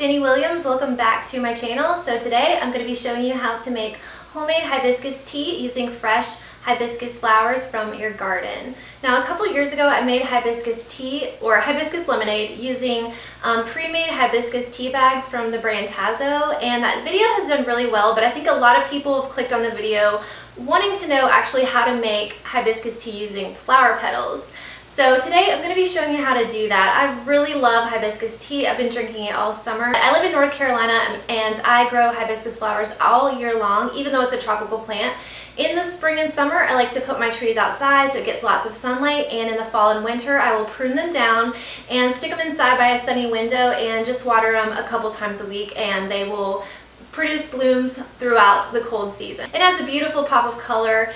Jenny Williams. Welcome back to my channel. So today I'm going to be showing you how to make homemade hibiscus tea using fresh hibiscus flowers from your garden. Now a couple years ago I made hibiscus tea or hibiscus lemonade using pre-made hibiscus tea bags from the brand Tazo, and that video has done really well, but I think a lot of people have clicked on the video wanting to know actually how to make hibiscus tea using flower petals. So today I'm going to be showing you how to do that. I really love hibiscus tea. I've been drinking it all summer. I live in North Carolina and I grow hibiscus flowers all year long, even though it's a tropical plant. In the spring and summer, I like to put my trees outside so it gets lots of sunlight, and in the fall and winter, I will prune them down and stick them inside by a sunny window and just water them a couple times a week, and they will produce blooms throughout the cold season. It has a beautiful pop of color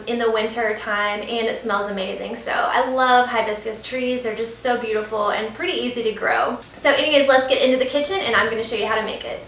in the winter time, and it smells amazing. So I love hibiscus trees. They're just so beautiful and pretty easy to grow. So anyways, let's get into the kitchen and I'm going to show you how to make it.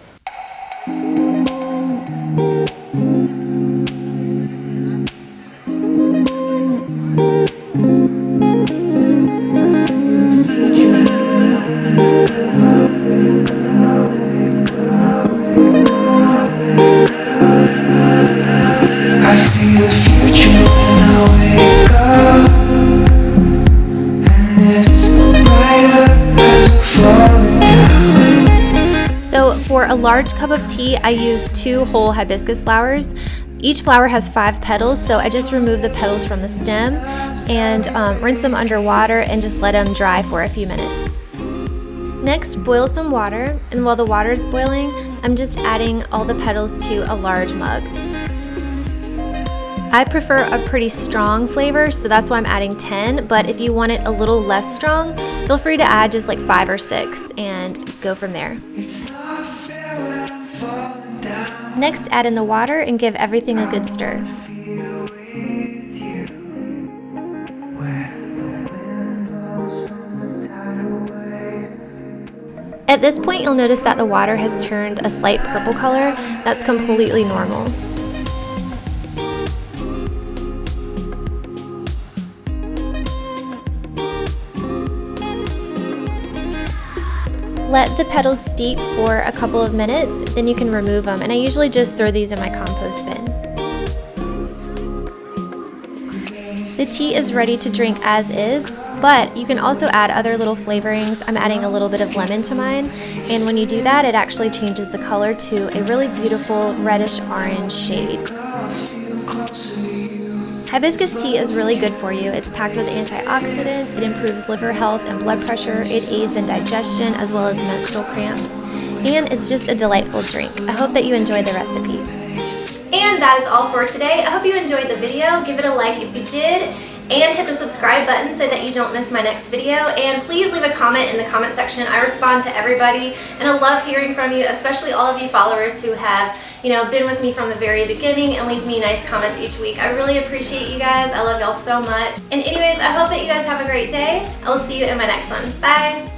For a large cup of tea, I use 2 whole hibiscus flowers. Each flower has 5 petals, so I just remove the petals from the stem and rinse them under water and just let them dry for a few minutes. Next, boil some water, and while the water is boiling, I'm just adding all the petals to a large mug. I prefer a pretty strong flavor, so that's why I'm adding 10, but if you want it a little less strong, feel free to add just like 5 or 6 and go from there. Next, add in the water and give everything a good stir. At this point, you'll notice that the water has turned a slight purple color. That's completely normal. Let the petals steep for a couple of minutes, then you can remove them, and I usually just throw these in my compost bin. The tea is ready to drink as is, but you can also add other little flavorings. I'm adding a little bit of lemon to mine, and when you do that, it actually changes the color to a really beautiful reddish orange shade. Hibiscus tea is really good for you. It's packed with antioxidants, it improves liver health and blood pressure, it aids in digestion as well as menstrual cramps, and it's just a delightful drink. I hope that you enjoyed the recipe. And that is all for today. I hope you enjoyed the video. Give it a like if you did, and hit the subscribe button so that you don't miss my next video. And please leave a comment in the comment section. I respond to everybody, and I love hearing from you, especially all of you followers who have been with me from the very beginning and leave me nice comments each week. I really appreciate you guys. I love y'all so much. And anyways, I hope that you guys have a great day. I will see you in my next one. Bye!